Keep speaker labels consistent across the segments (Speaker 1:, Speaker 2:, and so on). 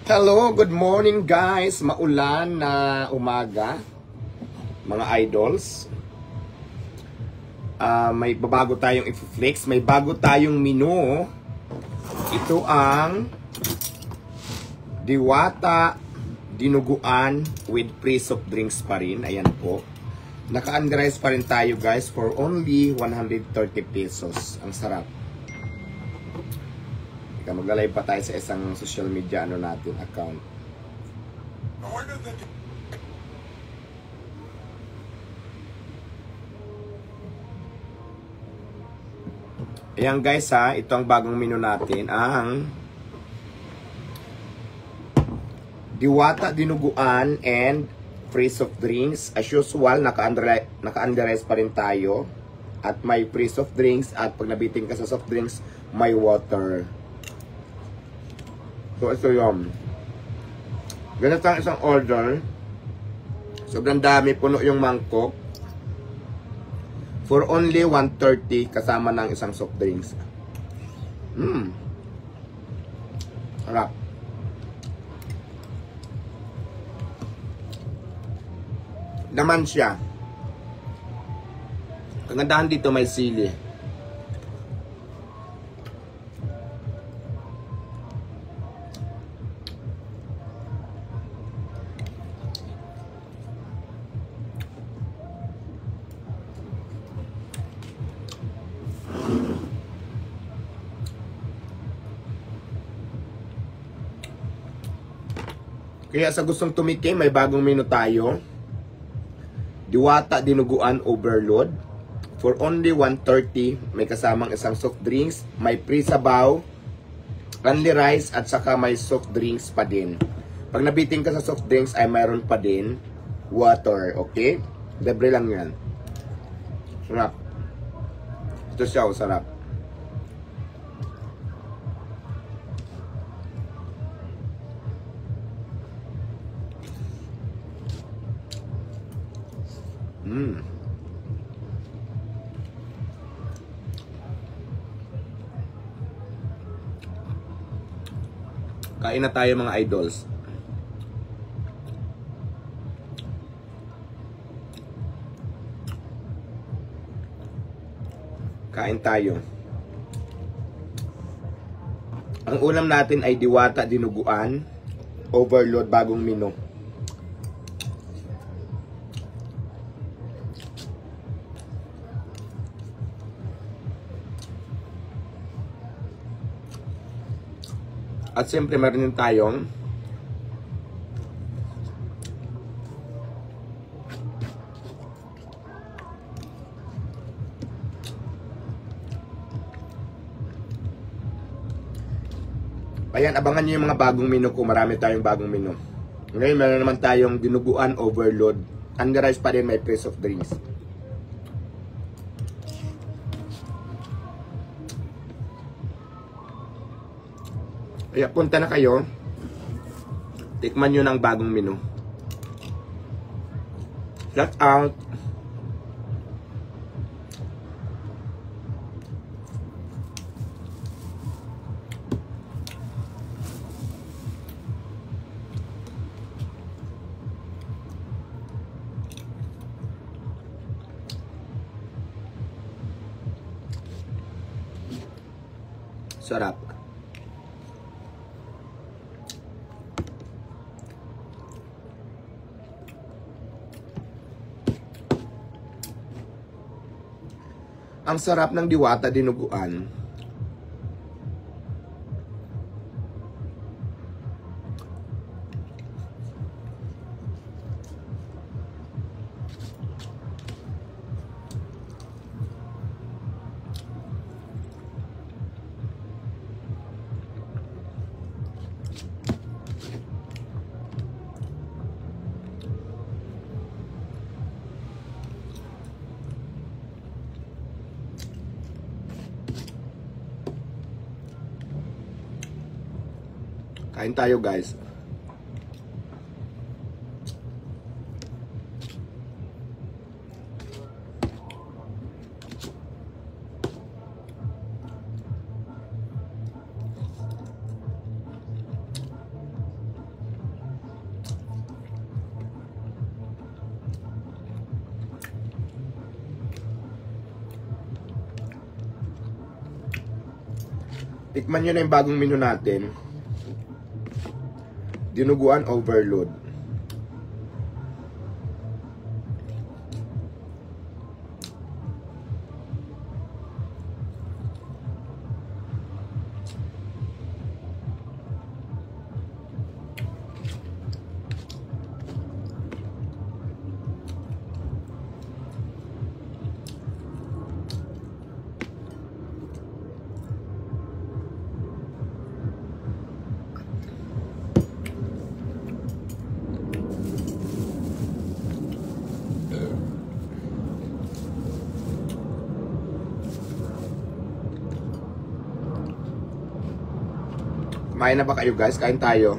Speaker 1: Hello, good morning guys. Maulan na umaga, mga idols. May babago tayong i-flex, may bago tayong menu. Ito ang Diwata Dinuguan with free soft drinks pa rin. Ayan po. Naka-underize pa rin tayo guys for only 130 pesos. Ang sarap. Magla-live pa tayo sa isang social media natin account. Ayan guys ha, ito ang bagong menu natin, ang Diwata Dinuguan and free soft drinks. As usual, naka-underize pa rin tayo. At may free soft drinks, at pag nabiting ka sa soft drinks, may water. So, ito yun. Ganito ang isang order. Sobrang dami, puno yung mangkok. For only 130 kasama ng isang soft drinks. Harap. Naman siya. Kagandahan dito may sili. Kaya sa gustong tumikim, may bagong menu tayo. Diwata Dinuguan Overload. For only 130, may kasamang isang soft drinks, may free sabaw, only rice, at saka may soft drinks pa din. Pag nabiting ka sa soft drinks, ay mayroon pa din water, okay? Libre lang yan. Sarap. Ito siya, sarap. Kain na tayo mga idols. Kain tayo. Ang ulam natin ay Diwata Dinuguan Overload, bagong menu. At siyempre meron din tayong ayan, abangan nyo yung mga bagong menu ko. Marami tayong bagong menu. Ngayon meron naman tayong Dinuguan Overload. Underize pa rin, may free soft drinks. Kaya punta na kayo, tikman nyo ng bagong menu. Shout out! Sarap. Ang sarap ng Diwata Dinuguan. Kain tayo guys. Tikman nyo na yung bagong menu natin. Dinuguan overload. Kumain na ba kayo guys? Kain tayo.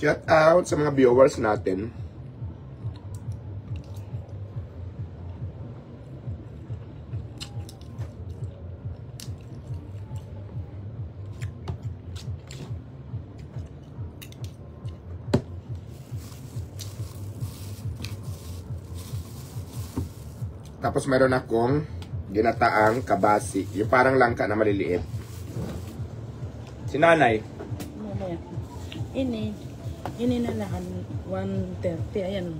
Speaker 1: Shout out sa mga viewers natin. Tapos meron akong ginataang kabasi. Yung parang langka na maliliit. Si nanay.
Speaker 2: Mamaya. Ini na lahan 130 ayan.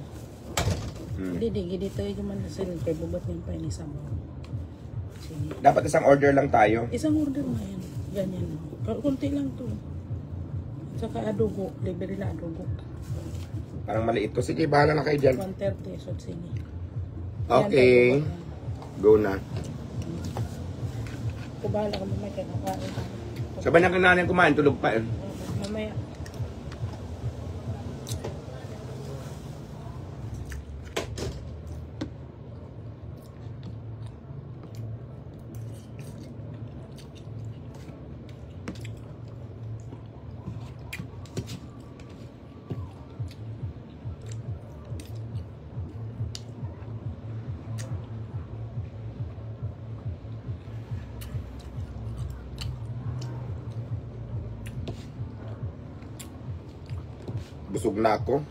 Speaker 2: Hindi dito yung man sa kay bubat ng pa ni sama. Sige.
Speaker 1: Dapat isang order lang tayo.
Speaker 2: Isang order na yan. Ganyan. Kunti lang to. Saka adobo, libre na adobo.
Speaker 1: Parang maliit to. Sige, bahala na kayo dyan.
Speaker 2: 130 so sige.
Speaker 1: Okay. Go na.
Speaker 2: Kubala ka mamaya kay kakain.
Speaker 1: Sabay na nanay kumain, tulog pa eh.
Speaker 2: Mamaya.
Speaker 1: Busog na ako.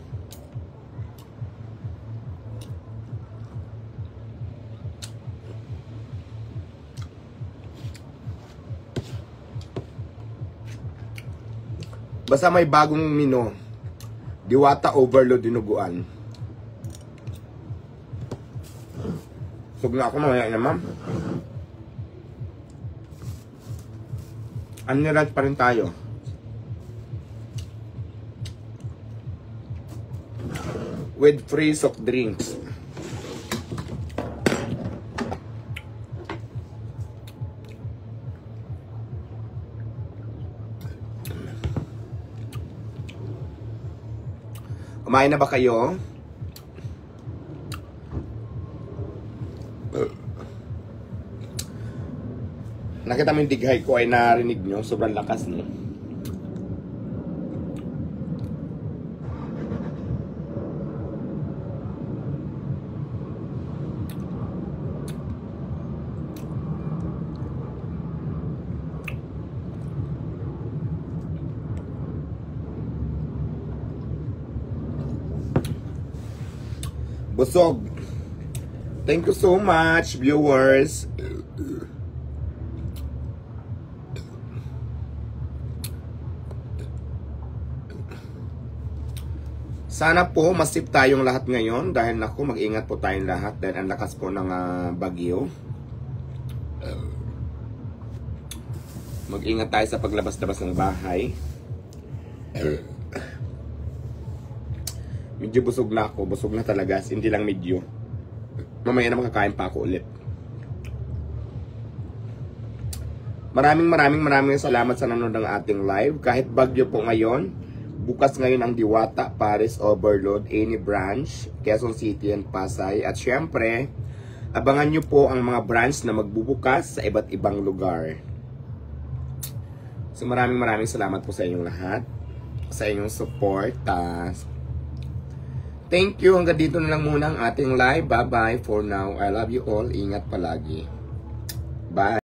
Speaker 1: Basta may bagong menu. Diwata overload dinuguan. Busog na ako, mamaya na ma'am. Unright pa rin tayo. With free soft drinks. Kumain na ba kayo? Nakita mo yung dighay ko ay narinig nyo. Sobrang lakas, no? Busog. Thank you so much, viewers. Sana po masip tayong lahat ngayon dahil naku, mag-ingat po tayong lahat dahil ang lakas po ng bagyo. Mag-ingat tayo sa paglabas-labas ng bahay. Medyo busog na ako. Busog na talaga. Hindi lang medyo. Mamaya na makakain pa ako ulit. Maraming salamat sa nanonood ng ating live. Kahit bagyo po ngayon, bukas ngayon ang Diwata, Paris Overload, any branch, Quezon City and Pasay. At syempre, abangan nyo po ang mga branch na magbubukas sa iba't ibang lugar. So maraming salamat po sa inyong lahat. Sa inyong support. Thank you. Hanggang dito na lang muna ang ating live. Bye-bye for now. I love you all. Ingat palagi. Bye.